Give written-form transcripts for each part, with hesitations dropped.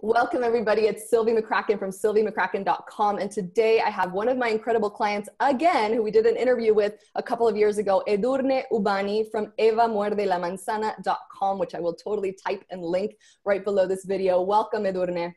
Welcome everybody, it's Sylvie McCracken from sylviemccracken.com, and today I have one of my incredible clients again, who we did an interview with a couple of years ago, Edurne Ubani from evamuerdeLamanzana.com, which I will totally type and link right below this video. Welcome, Edurne.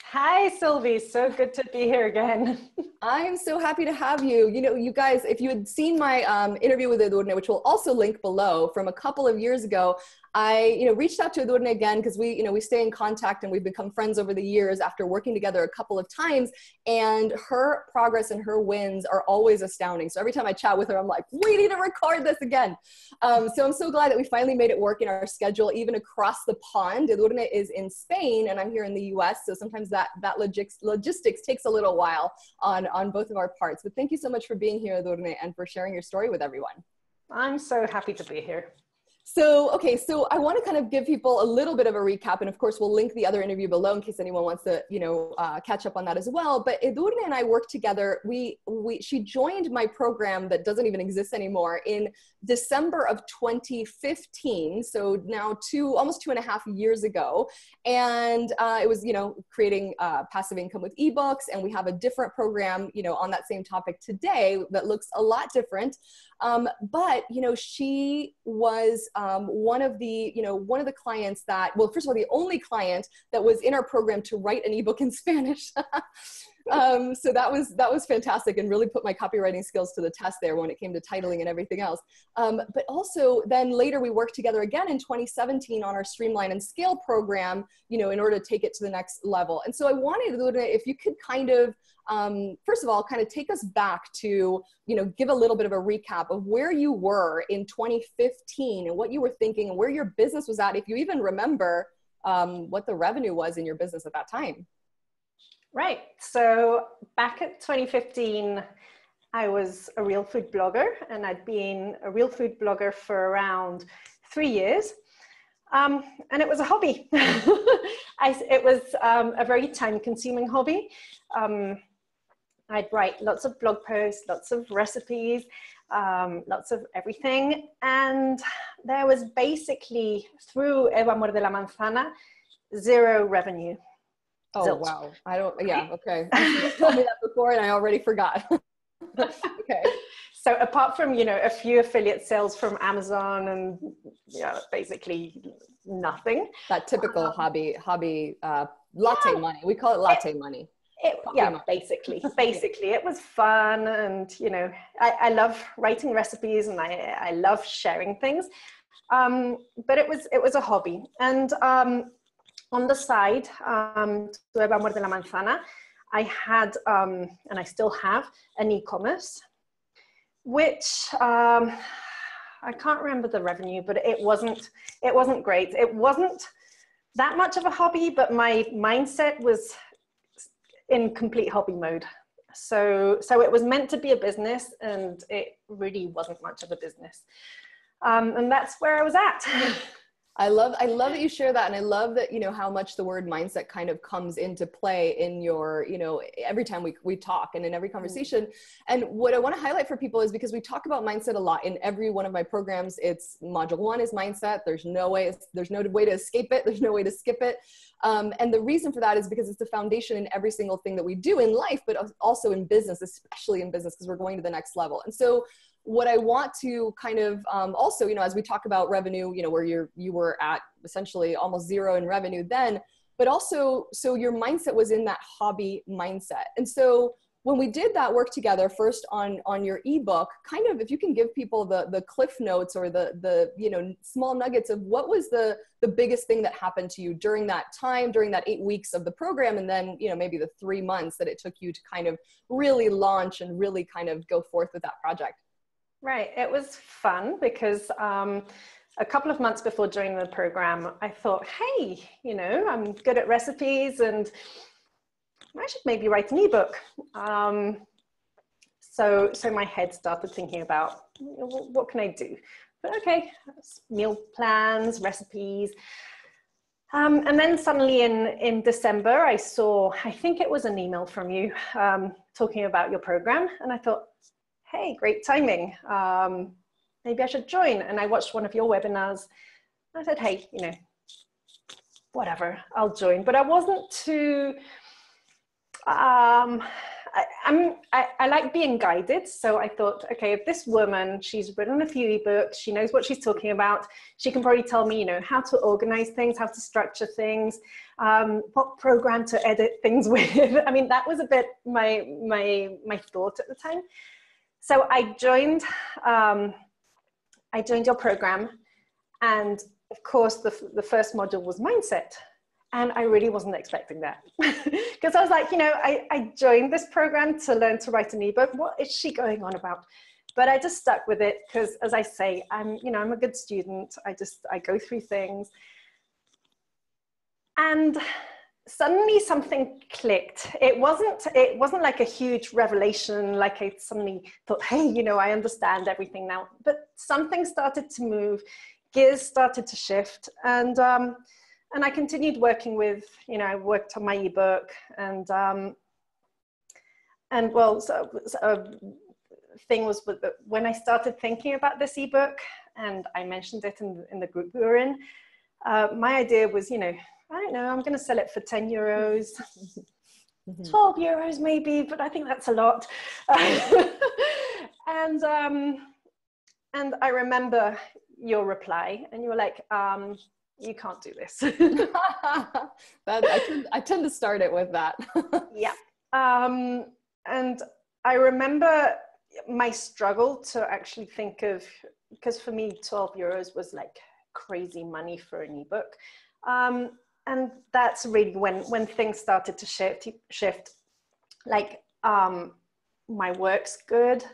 Hi, Sylvie. So good to be here again. I'm so happy to have you. You know, you guys, if you had seen my interview with Edurne, which we'll also link below, from a couple of years ago, I, reached out to Edurne again because we stay in contact and we've become friends over the years after working together a couple of times, and her progress and her wins are always astounding. So every time I chat with her, I'm like, we need to record this again. So I'm so glad that we finally made it work in our schedule, even across the pond. Edurne is in Spain and I'm here in the US. So sometimes that logistics takes a little while on both of our parts. But thank you so much for being here, Edurne, and for sharing your story with everyone. I'm so happy to be here. So, okay, so I want to kind of give people a little bit of a recap, and of course we'll link the other interview below in case anyone wants to, catch up on that as well. But Edurne and I worked together. She joined my program that doesn't even exist anymore in December of 2015. So now almost 2.5 years ago. And it was, creating passive income with ebooks. And we have a different program, on that same topic today that looks a lot different. But, she was one of the clients that, well, first of all, the only client that was in our program to write an ebook in Spanish. So that was fantastic and really put my copywriting skills to the test there when it came to titling and everything else. But also then later we worked together again in 2017 on our Streamline and Scale program, in order to take it to the next level. And so I wanted, if you could kind of, first of all, kind of take us back to, give a little bit of a recap of where you were in 2015 and what you were thinking and where your business was at, if you even remember what the revenue was in your business at that time. Right. So back at 2015, I was a real food blogger, and I'd been a real food blogger for around 3 years. And it was a hobby. It was a very time-consuming hobby. I'd write lots of blog posts, lots of recipes, lots of everything. And there was basically, through Eva Muerde la Manzana, zero revenue. Oh, Zilch. wow. Okay. You told me that before and I already forgot. Okay. So apart from, a few affiliate sales from Amazon and, basically nothing. That typical hobby, latte money. We call it latte money. Basically, it was fun. And, I love writing recipes and I love sharing things. But it was a hobby. And, on the side, to Eva Muerde la Manzana, I had, and I still have, an e-commerce, which I can't remember the revenue, but it wasn't great. It wasn't that much of a hobby, but my mindset was in complete hobby mode. So it was meant to be a business, and it really wasn't much of a business. And that's where I was at. I love that you share that. And I love that, how much the word mindset kind of comes into play in your, every time we talk and in every conversation. And what I want to highlight for people is because we talk about mindset a lot in every one of my programs. It's module 1 is mindset. There's no way to escape it. There's no way to skip it. And the reason for that is because it's the foundation in every single thing that we do in life, but also in business, especially in business, because we're going to the next level. And so what I want to kind of also, as we talk about revenue, where you were at essentially almost zero in revenue then, but also, so your mindset was in that hobby mindset. And so when we did that work together, first on your ebook, kind of, if you can give people the cliff notes or the small nuggets of what was the biggest thing that happened to you during that time, during that 8 weeks of the program, and then, maybe the 3 months that it took you to kind of really launch and really kind of go forth with that project. Right. It was fun because a couple of months before joining the program, I thought, hey, I'm good at recipes and I should maybe write an ebook. So my head started thinking about, what can I do? But okay, meal plans, recipes. And then suddenly in December, I think it was an email from you talking about your program. And I thought, hey, great timing. Maybe I should join. And I watched one of your webinars. I said, hey, whatever, I'll join. But I wasn't too, I like being guided. So I thought, okay, if this woman, she's written a few ebooks, she knows what she's talking about, she can probably tell me, you know, how to organize things, how to structure things, what program to edit things with. I mean, that was a bit my thought at the time. So I joined your program, and of course the first module was mindset. And I really wasn't expecting that, because I was like, you know, I joined this program to learn to write an ebook. What is she going on about? But I just stuck with it because, as I say, I'm a good student. I go through things. And suddenly something clicked. It wasn't like a huge revelation, like I suddenly thought, hey, you know, I understand everything now. But something started to move, gears started to shift, and I continued working with, you know, I worked on my ebook, and well, so thing was with when I started thinking about this ebook, and I mentioned it in the group we were in, my idea was, you know, I don't know, I'm going to sell it for 10 euros, 12 euros maybe, but I think that's a lot. And I remember your reply, and you were like, you can't do this. I tend to start it with that. Yeah. And I remember my struggle to actually think of, because for me, 12 euros was like crazy money for an ebook. And that's really when things started to shift. Like, my work's good.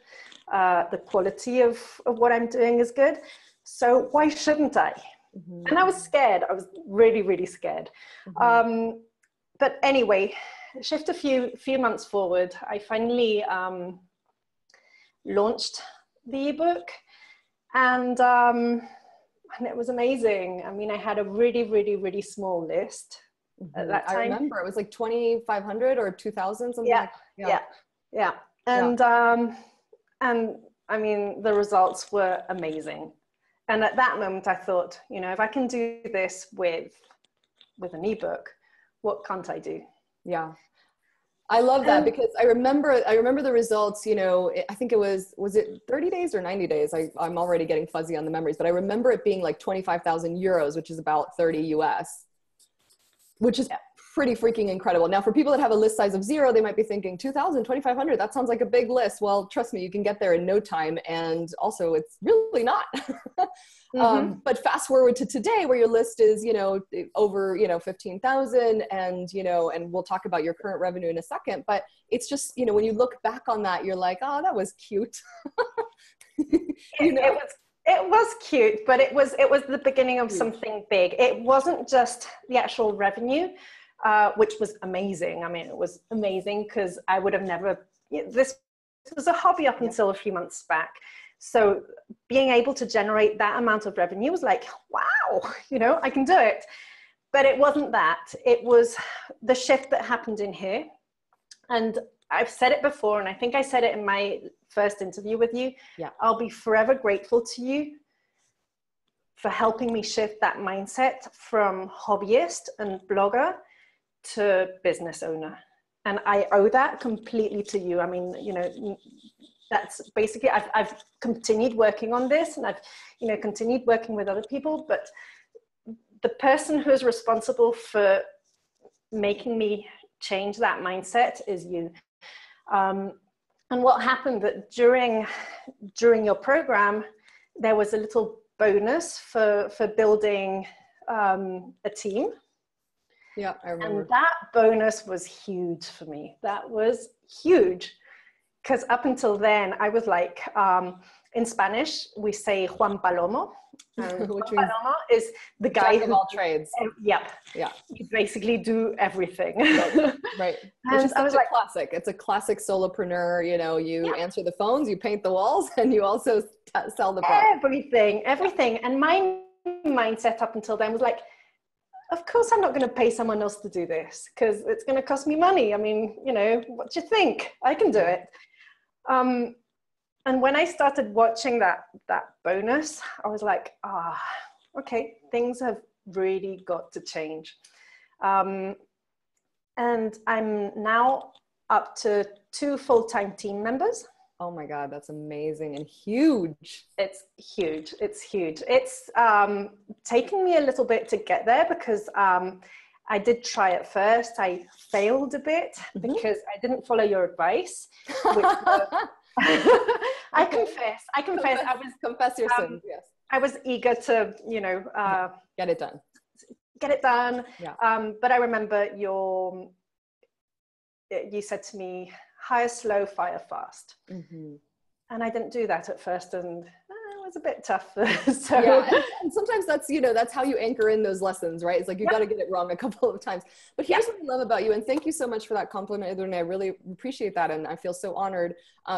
The quality of what I'm doing is good. So why shouldn't I? Mm-hmm. And I was scared. I was really, really scared. Mm-hmm. But anyway, shift a few months forward, I finally launched the ebook, and it was amazing. I mean, I had a really, really, really small list at that time. I remember it was like 2,500 or 2,000, something like that. Yeah. And I mean, the results were amazing. And at that moment, I thought, you know, if I can do this with an ebook, what can't I do? Yeah. I love that, because I remember the results, you know, I think it was it 30 days or 90 days? I'm already getting fuzzy on the memories, but I remember it being like 25,000 euros, which is about 30 US, which is pretty freaking incredible. Now, for people that have a list size of 0, they might be thinking 2,000, 2,500, that sounds like a big list. Well, trust me, you can get there in no time. And also it's really not. Mm-hmm. But fast forward to today, where your list is, you know, over, you know, 15,000, and, you know, and we'll talk about your current revenue in a second, but it's just, you know, when you look back on that, you're like, oh, that was cute. You know? It was cute, but it was the beginning of something big. It wasn't just the actual revenue, which was amazing. I mean, it was amazing because I would have never, this was a hobby up until a few months back. So being able to generate that amount of revenue was like, wow, you know, I can do it. But it wasn't that. It was the shift that happened in here. And I've said it before, and I think I said it in my first interview with you. Yeah. I'll be forever grateful to you for helping me shift that mindset from hobbyist and blogger to business owner. And I owe that completely to you. I mean, you know, that's basically, I've continued working on this, and I've, you know, continued working with other people, but the person who's responsible for making me change that mindset is you. And what happened that during your program, there was a little bonus for building a team. Yeah, I remember. And that bonus was huge for me. That was huge. Because up until then, I was like, in Spanish, we say Juan Palomo. Juan Palomo is the guy who, of all trades. Yeah. You basically do everything. Right. Which is such a classic. It's a classic solopreneur. You know, you answer the phones, you paint the walls, and you also sell the product. Everything. And my mindset up until then was like, of course I'm not going to pay someone else to do this, because it's going to cost me money. I mean, you know, what do you think? I can do it. And when I started watching that bonus, I was like, okay, things have really got to change. And I'm now up to 2 full-time team members. Oh my God, that's amazing and huge. It's huge. It's huge. It's taken me a little bit to get there because I did try at first. I failed a bit because I didn't follow your advice. Which I confess. Confess your sins. Yes. I was eager to, get it done. Yeah. But I remember you said to me, hire slow, fire fast. Mm-hmm. And I didn't do that at first, and it was a bit tough. So yeah, and sometimes that's how you anchor in those lessons, right? It's like you got to get it wrong a couple of times. But here's what I love about you, and thank you so much for that compliment, Edurne. I really appreciate that, and I feel so honored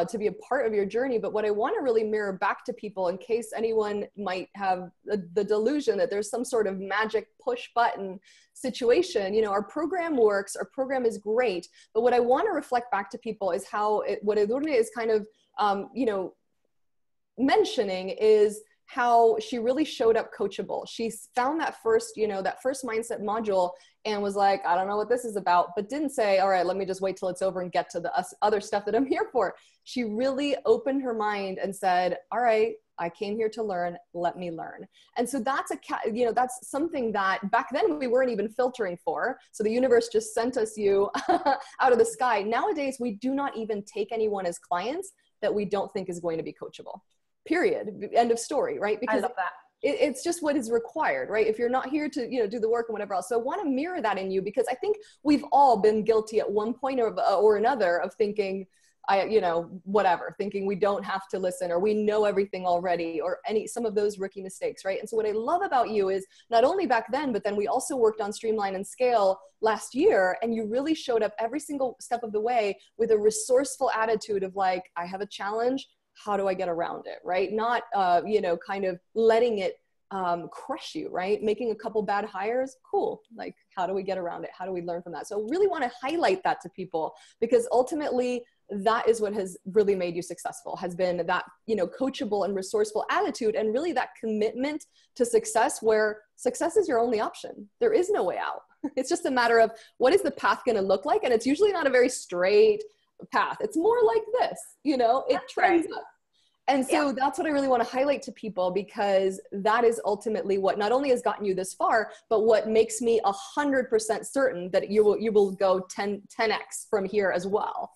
to be a part of your journey. But what I want to really mirror back to people, in case anyone might have the delusion that there's some sort of magic push button situation, our program works, our program is great. But what I want to reflect back to people is what Edurne is kind of, mentioning is how she really showed up coachable. She found that first mindset module and was like, I don't know what this is about, but didn't say, all right, let me just wait till it's over and get to the other stuff that I'm here for. She really opened her mind and said, all right, I came here to learn, let me learn. And so that's that's something that back then we weren't even filtering for. So the universe just sent us you out of the sky. Nowadays, we do not even take anyone as clients that we don't think is going to be coachable. Period. End of story, right? Because I love that. It's just what is required, right? If you're not here to, do the work and whatever else. So I want to mirror that in you, because I think we've all been guilty at one point or another of thinking, thinking we don't have to listen, or we know everything already, or some of those rookie mistakes, right? And so what I love about you is not only back then, but then we also worked on Streamline and Scale last year, and you really showed up every single step of the way with a resourceful attitude of like, I have a challenge, how do I get around it, right? Not, kind of letting it crush you, right? Making a couple bad hires, cool. Like, how do we get around it? How do we learn from that? So really want to highlight that to people, because ultimately that is what has really made you successful, has been that, coachable and resourceful attitude, and really that commitment to success, where success is your only option. There is no way out. It's just a matter of what is the path going to look like? And it's usually not a very straight path. It's more like this, it trends up. And so that's what I really want to highlight to people, because that is ultimately what not only has gotten you this far, but what makes me 100% certain that you will go 10x from here as well.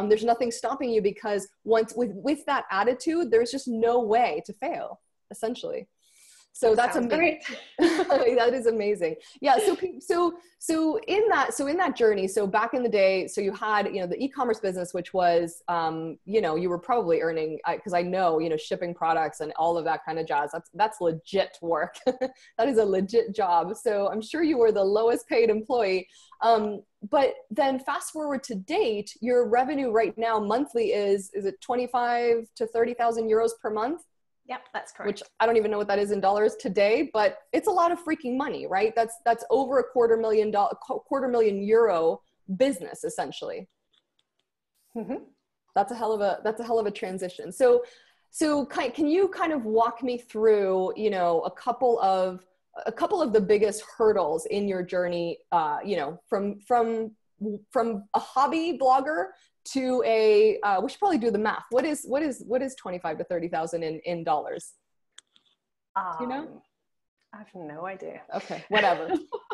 There's nothing stopping you, because once with that attitude, there's just no way to fail, essentially. So that's amazing. That is amazing. Yeah. So in that journey, so back in the day, so you had, the e-commerce business, which was, you were probably earning, because I know, shipping products and all of that kind of jazz. That's legit work. That is a legit job. So I'm sure you were the lowest paid employee. But then fast forward to date, your revenue right now monthly is it 25 to 30,000 euros per month? Yep, that's correct. Which I don't even know what that is in dollars today, but it's a lot of freaking money, right? That's over $250,000 euro business, essentially. Mm-hmm. That's a hell of a transition. So can you kind of walk me through, a couple of the biggest hurdles in your journey, from a hobby blogger to we should probably do the math. What is 25 to 30,000 in dollars? Do you know? I have no idea. Okay, whatever.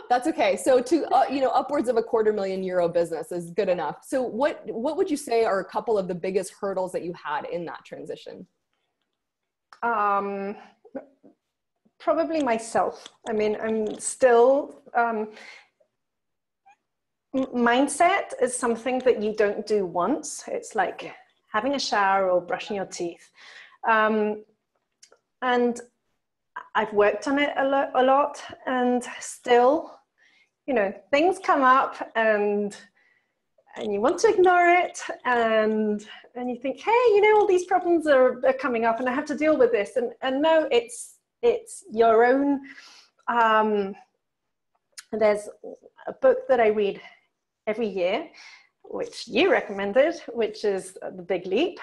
That's okay. So to, upwards of €250,000 euro business is good enough. So what would you say are a couple of the biggest hurdles that you had in that transition? Probably myself. I mean, I'm still, mindset is something that you don't do once. It's like having a shower or brushing your teeth. And I've worked on it a lot, and still, things come up and you want to ignore it, and you think, hey, all these problems are coming up and I have to deal with this. And no, it's your own. There's a book that I read every year, which you recommended, which is The Big Leap.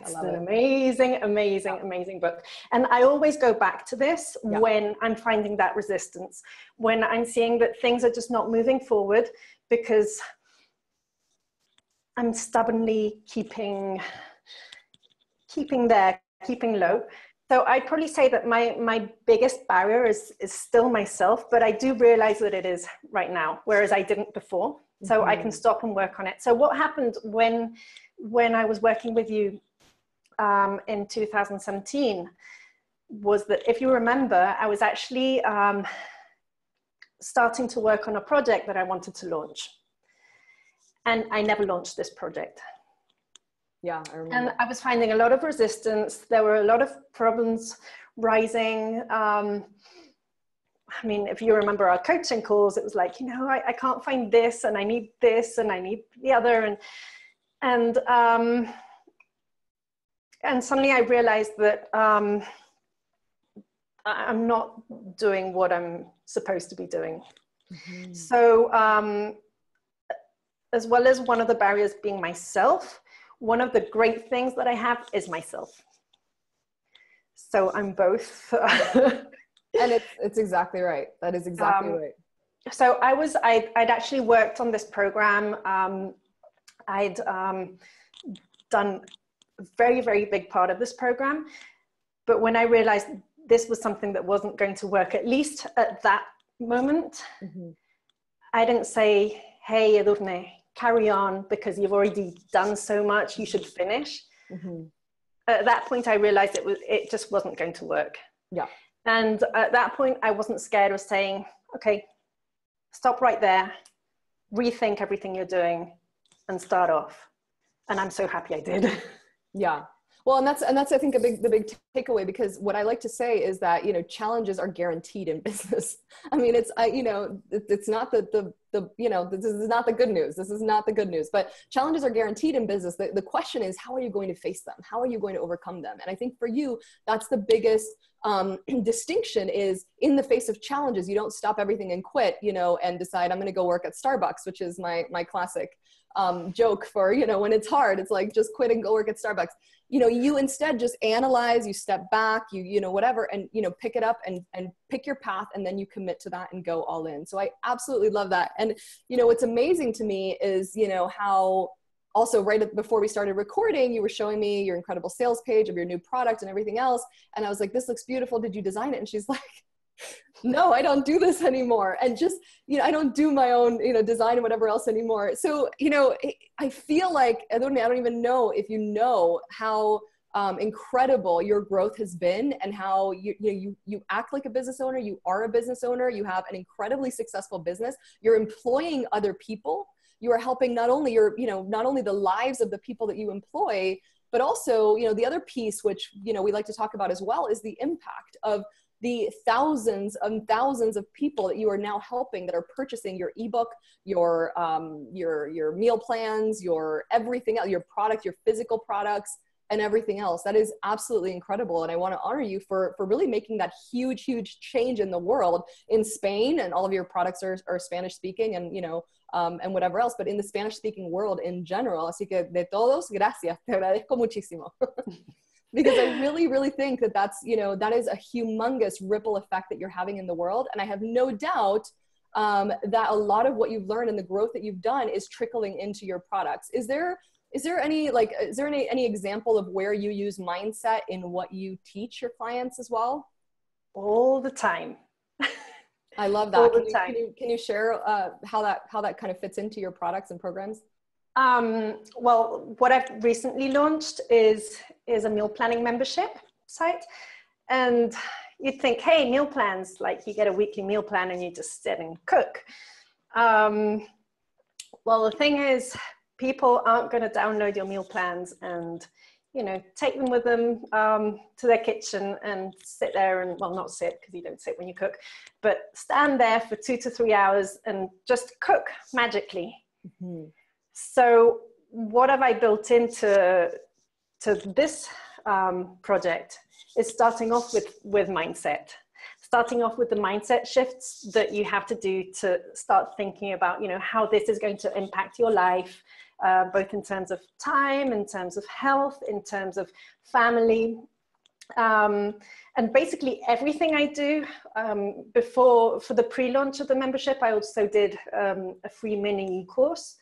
It's an amazing, amazing, amazing book. And I always go back to this when I'm finding that resistance, when I'm seeing that things are just not moving forward because I'm stubbornly keeping low. So I'd probably say that my biggest barrier is still myself, but I do realize that it is right now, whereas I didn't before. So I can stop and work on it. So what happened when I was working with you in 2017 was that, if you remember, I was actually starting to work on a project that I wanted to launch. And I never launched this project. Yeah, I remember. And I was finding a lot of resistance. There were a lot of problems rising. I mean, if you remember our coaching calls, it was like, you know, I can't find this, and I need this, and I need the other. And suddenly I realized that I'm not doing what I'm supposed to be doing. Mm-hmm. So as well as one of the barriers being myself, one of the great things that I have is myself. So I'm both. And it's exactly right. That is exactly right. So I'd actually worked on this program. I'd done a very, very big part of this program. But when I realized this was something that wasn't going to work, at least at that moment, I didn't say, hey, Edurne, carry on because you've already done so much, you should finish. At that point, I realized it just wasn't going to work. Yeah. And at that point, I wasn't scared of saying, okay, stop right there, rethink everything you're doing, and start off. And I'm so happy I did. Yeah. Well, and that's I think the big takeaway, because what I like to say is that, you know, challenges are guaranteed in business. I mean, it's not the you know, this is not the good news. This is not the good news, but challenges are guaranteed in business. The question is, how are you going to face them? How are you going to overcome them? And I think for you, that's the biggest distinction, is in the face of challenges, you don't stop everything and quit, you know, and decide I'm going to go work at Starbucks, which is my classic joke for, you know, when it's hard, it's like, just quit and go work at Starbucks. You know, you instead just analyze, you step back, you know, whatever, and, you know, pick it up and pick your path, and then you commit to that and go all in. So I absolutely love that. And, you know, what's amazing to me is, you know, how also right before we started recording, you were showing me your incredible sales page of your new product and everything else. And I was like, this looks beautiful. Did you design it? And she's like, no, I don't do this anymore. And just, you know, I don't do my own, you know, design and whatever else anymore. So, you know, I feel like, Edurne, I don't even know if you know how incredible your growth has been, and how you act like a business owner. You are a business owner. You have an incredibly successful business. You're employing other people. You are helping not only the lives of the people that you employ, but also, you know, the other piece, which, you know, we like to talk about as well, is the impact of the thousands and thousands of people that you are now helping, that are purchasing your ebook, your meal plans, your everything else, your product, your physical products, and everything else. That is absolutely incredible. And I want to honor you for really making that huge, huge change in the world. In Spain, and all of your products are Spanish speaking, and, you know, and whatever else, but in the Spanish speaking world in general. Así que de todos, gracias. Te agradezco muchísimo. Because I really, really think that that's, you know, that is a humongous ripple effect that you're having in the world. And I have no doubt that a lot of what you've learned and the growth that you've done is trickling into your products. Is there any example of where you use mindset in what you teach your clients as well? All the time. I love that. Can you share how that kind of fits into your products and programs? Well, what I've recently launched is a meal planning membership site. And you'd think, hey, meal plans, like you get a weekly meal plan and you just sit and cook. Well, the thing is, people aren't going to download your meal plans and, you know, take them with them to their kitchen and sit there and, well, not sit, because you don't sit when you cook, but stand there for 2 to 3 hours and just cook magically. Mm-hmm. So what have I built into this project is starting off with mindset. starting off with the mindset shifts that you have to do to start thinking about, you know, how this is going to impact your life, both in terms of time, in terms of health, in terms of family. And basically everything I do for the pre-launch of the membership, I also did a free mini course.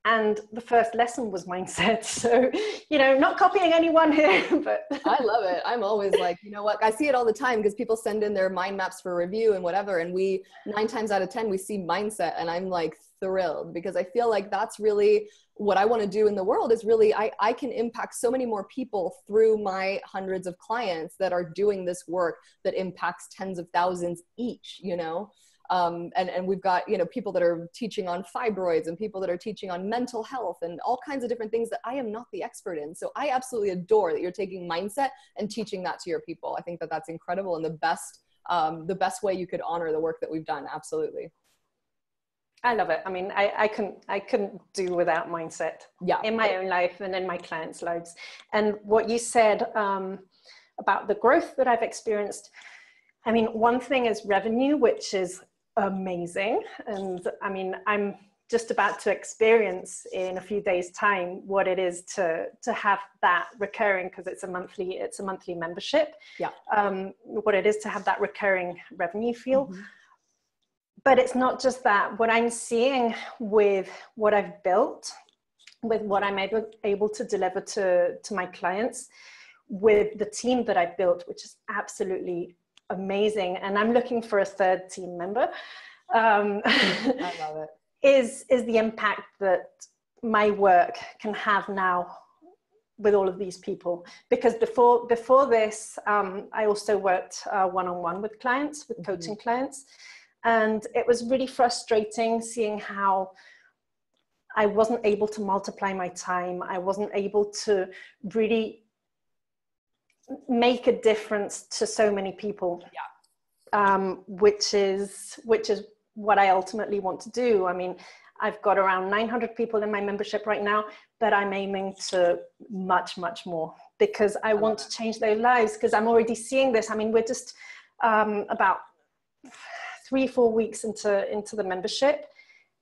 And the first lesson was mindset. So, you know, not copying anyone here, but. I love it. I'm always like, you know what, I see it all the time because people send in their mind maps for review and whatever. And 9 times out of 10, we see mindset, and I'm like thrilled because I feel like that's really what I want to do in the world. Is really, I can impact so many more people through my hundreds of clients that are doing this work that impacts tens of thousands each, you know? And we've got, you know, people that are teaching on fibroids and people that are teaching on mental health and all kinds of different things that I am not the expert in. So I absolutely adore that you're taking mindset and teaching that to your people. I think that that's incredible and the best way you could honor the work that we've done. Absolutely. I love it. I mean, I couldn't do without mindset in my own life and in my clients' lives. And what you said about the growth that I've experienced, I mean, one thing is revenue, which is amazing. And I mean, I'm just about to experience in a few days' time what it is to have that recurring, because it's a monthly membership. Yeah. What it is to have that recurring revenue feel. Mm-hmm. But it's not just that. What I'm seeing with what I've built, with what I'm able to deliver to my clients, with the team that I've built, which is absolutely amazing, and I'm looking for a third team member. I love it. Is the impact that my work can have now with all of these people? Because before this, I also worked one-on-one with clients, with coaching clients, and it was really frustrating seeing how I wasn't able to multiply my time. I wasn't able to really make a difference to so many people. Which is what I ultimately want to do. I mean, I've got around 900 people in my membership right now, but I'm aiming to much, much more, because I want to change their lives, because I'm already seeing this. I mean, we're just about 3-4 weeks into the membership,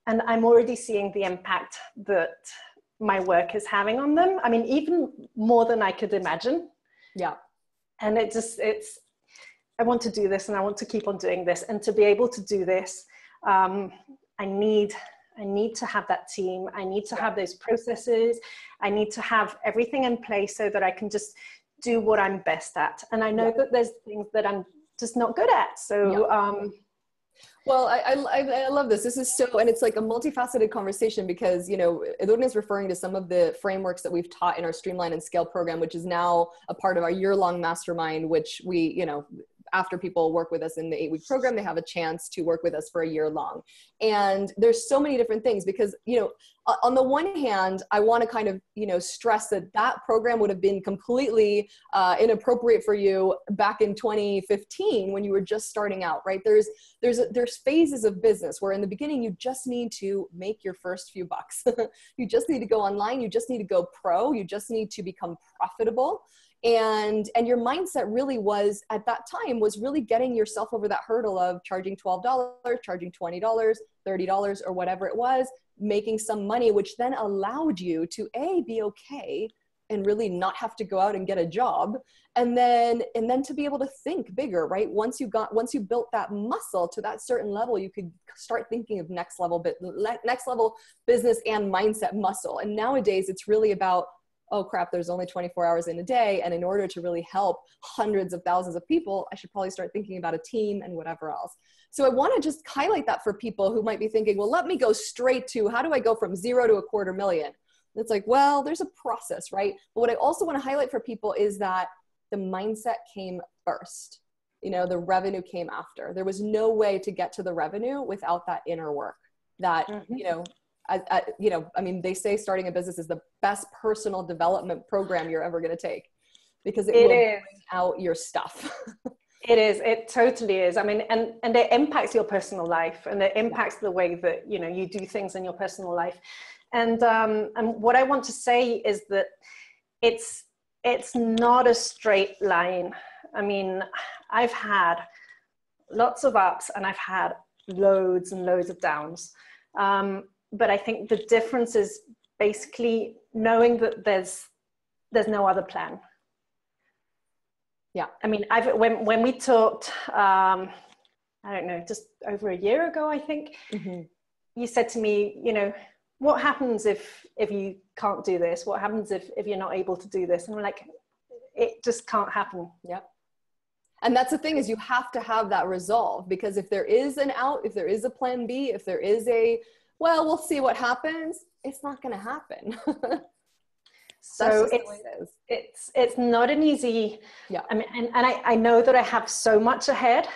and I'm already seeing the impact that my work is having on them. I mean, even more than I could imagine. Yeah. And I want to do this, and I want to keep on doing this. And to be able to do this, I need to have that team. I need to have those processes. I need to have everything in place so that I can just do what I'm best at. And I know that there's things that I'm just not good at. So, well, I love this. This is so, and it's like a multifaceted conversation, because, you know, Edurne is referring to some of the frameworks that we've taught in our Streamline and Scale program, which is now a part of our year-long mastermind, which we, you know, after people work with us in the 8-week program, they have a chance to work with us for a year long. And there's so many different things, because, you know, on the one hand, I want to kind of, you know, stress that program would have been completely inappropriate for you back in 2015 when you were just starting out, right? There's phases of business where in the beginning, you just need to make your first few bucks. You just need to go online. You just need to go pro. You just need to become profitable. And your mindset really was, at that time, was really getting yourself over that hurdle of charging $12, charging $20, $30, or whatever it was, making some money, which then allowed you to be okay and really not have to go out and get a job. And then to be able to think bigger, right? Once you built that muscle to that certain level, you could start thinking of next level business and mindset muscle. And nowadays it's really about, oh crap, there's only 24 hours in a day. And in order to really help hundreds of thousands of people, I should probably start thinking about a team and whatever else. So I want to just highlight that for people who might be thinking, well, let me go straight to, how do I go from 0 to $250,000? It's like, well, there's a process, right? But what I also want to highlight for people is that the mindset came first. You know, the revenue came after. There was no way to get to the revenue without that inner work that, you know, I mean, they say starting a business is the best personal development program you're ever going to take, because it will bring out your stuff. It is. It totally is. I mean, and it impacts your personal life, and it impacts the way that, you know, you do things in your personal life. And what I want to say is that it's not a straight line. I mean, I've had lots of ups, and I've had loads and loads of downs. But I think the difference is basically knowing that there's no other plan. Yeah. I mean, when we talked, I don't know, just over a year ago, I think, you said to me, you know, what happens if you can't do this? What happens if you're not able to do this? And we're like, it just can't happen. Yeah. And that's the thing, is you have to have that resolve, because if there is an out, if there is a plan B, if there is well, we'll see what happens, it's not going to happen. So it's not an easy, I mean, and I know that I have so much ahead.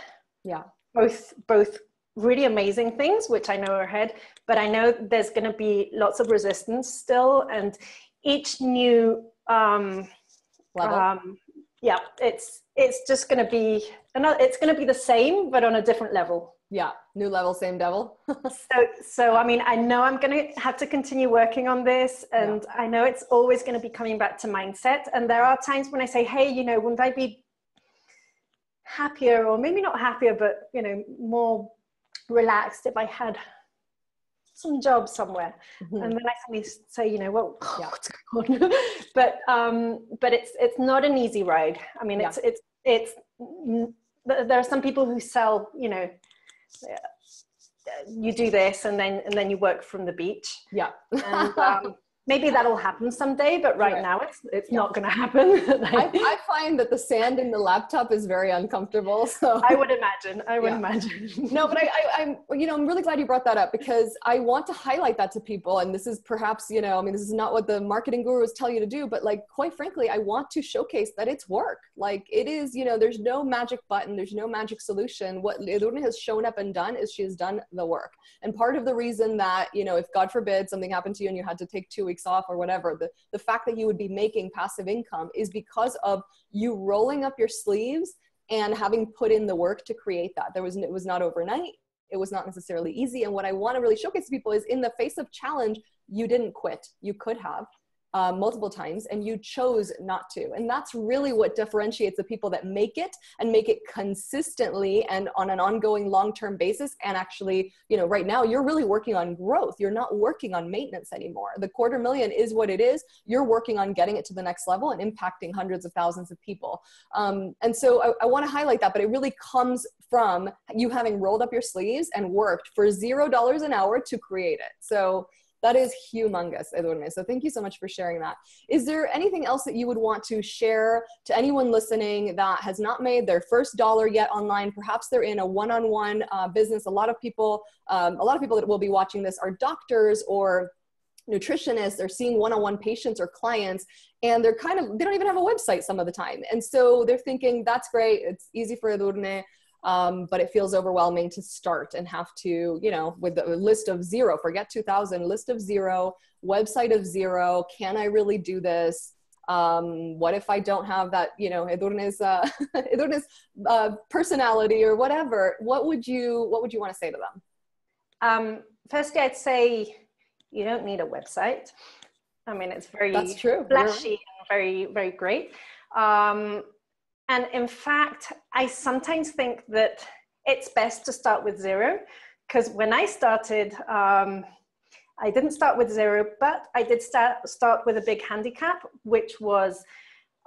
Yeah. Both really amazing things, which I know are ahead, but I know there's going to be lots of resistance still. And each new, level. It's just going to be it's going to be the same, but on a different level. Yeah. New level, same devil. so I mean, I know I'm going to have to continue working on this, and I know it's always going to be coming back to mindset. And there are times when I say, hey, you know, wouldn't I be happier, or maybe not happier, but, you know, more relaxed if I had some job somewhere. And then I suddenly say, you know, well, what's going on? But it's not an easy ride. I mean, it's there are some people who sell, you know, you do this and then you work from the beach. Yeah. And maybe that'll happen someday, but right now it's not going to happen. I find that the sand in the laptop is very uncomfortable. So I would imagine. No, but I'm really glad you brought that up, because I want to highlight that to people. And this is perhaps, you know, I mean, this is not what the marketing gurus tell you to do, but like, quite frankly, I want to showcase that it's work. Like, it is, you know, there's no magic button. There's no magic solution. What Edurne has shown up and done is she has done the work. And part of the reason that, you know, if God forbid something happened to you and you had to take 2 weeks off or whatever, the fact that you would be making passive income is because of you rolling up your sleeves and having put in the work to create that. It was not overnight. It was not necessarily easy. And what I want to really showcase to people is, in the face of challenge, you didn't quit. You could have multiple times, and you chose not to. And that's really what differentiates the people that make it, and make it consistently and on an ongoing long-term basis. And actually, you know, right now you're really working on growth. You're not working on maintenance anymore. The $250,000 is what it is. You're working on getting it to the next level and impacting hundreds of thousands of people. And so I want to highlight that, but it really comes from you having rolled up your sleeves and worked for $0 an hour to create it. So that is humongous, Edurne. So thank you so much for sharing that. Is there anything else that you would want to share to anyone listening that has not made their first dollar yet online? Perhaps they're in a one-on-one business. A lot of people that will be watching this are doctors or nutritionists. They're seeing one-on-one patients or clients, and they don't even have a website some of the time. And so they're thinking, that's great. It's easy for Edurne. But it feels overwhelming to start and have to, you know, with the list of 0, forget 2,000, list of 0, website of 0. Can I really do this? What if I don't have that, you know, Edurne's personality or whatever? What would you want to say to them? Firstly, I'd say you don't need a website. I mean, it's very flashy and very, very great. And in fact, I sometimes think that it's best to start with 0, because when I started, I didn't start with 0, but I did start with a big handicap, which was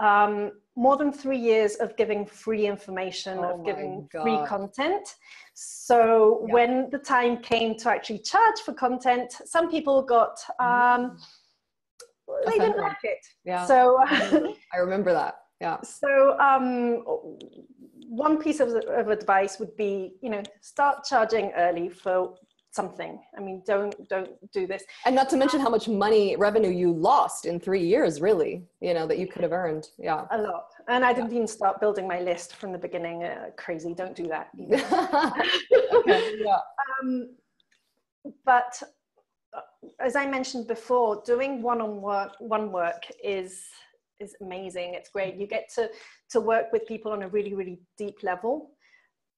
more than 3 years of giving free information, of giving free content. So when the time came to actually charge for content, some people got, they didn't like it. Yeah. So I remember that. Yeah. So one piece of advice would be, you know, start charging early for something. I mean, don't do this. And not to mention how much revenue you lost in 3 years, really, you know, that you could have earned. Yeah. A lot. And I didn't even start building my list from the beginning. Crazy. Don't do that. Okay. Yeah. But as I mentioned before, doing one work is amazing. It's great. You get to work with people on a really, really deep level,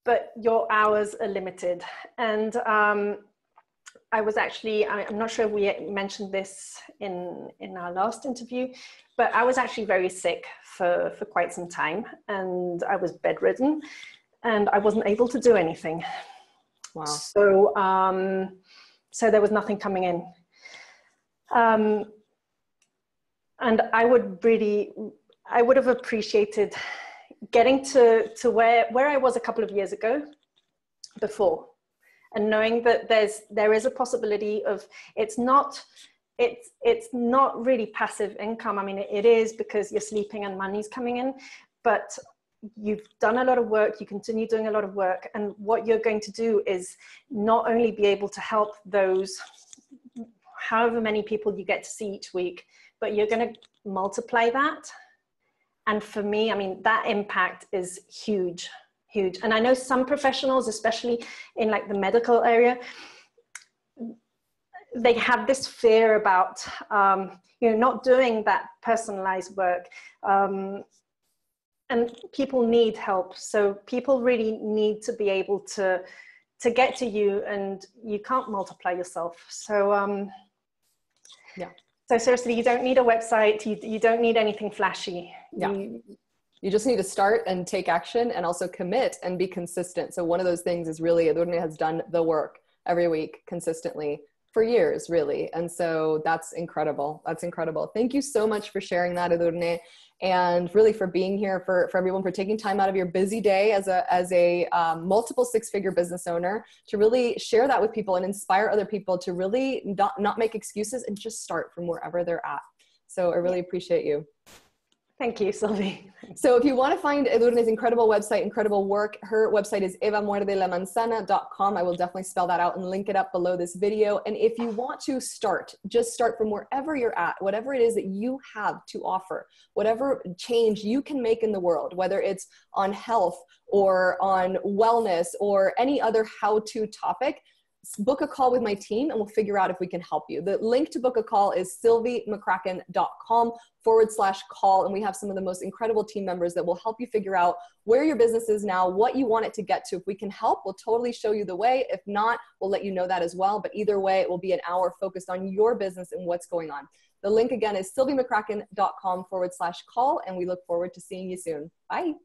but your hours are limited. And I was actually, I'm not sure if we mentioned this in our last interview, but I was actually very sick for quite some time, and I was bedridden. and I wasn't able to do anything. Wow. So there was nothing coming in. And I would have appreciated getting to where I was a couple of years ago before, and knowing that there is a possibility of, it's not really passive income. I mean, it is, because you're sleeping and money's coming in, but you've done a lot of work, you continue doing a lot of work, and what you're going to do is not only be able to help those however many people you get to see each week, but you're going to multiply that. And for me, I mean, that impact is huge, huge. And I know some professionals, especially in like the medical area, they have this fear about, not doing that personalized work. And people need help. So people really need to be able to get to you, and you can't multiply yourself. So, yeah. So seriously, you don't need a website. You don't need anything flashy. Yeah. You just need to start and take action, and also commit and be consistent. So one of those things is really, Edurne has done the work every week consistently for years, really. And so that's incredible. That's incredible. Thank you so much for sharing that, Edurne, and really for being here, for everyone, for taking time out of your busy day as a multiple six-figure business owner to really share that with people and inspire other people to really not make excuses and just start from wherever they're at. So I really appreciate you. Thank you, Sylvie. So if you want to find Edurne's incredible website, incredible work, her website is evamuerdelamanzana.com. I will definitely spell that out and link it up below this video. And if you want to just start from wherever you're at, whatever it is that you have to offer, whatever change you can make in the world, whether it's on health or on wellness or any other how-to topic, book a call with my team and we'll figure out if we can help you. The link to book a call is sylviemccracken.com/call. And we have some of the most incredible team members that will help you figure out where your business is now, what you want it to get to. If we can help, we'll totally show you the way. If not, we'll let you know that as well. But either way, it will be an hour focused on your business and what's going on. The link again is sylviemccracken.com/call. And we look forward to seeing you soon. Bye.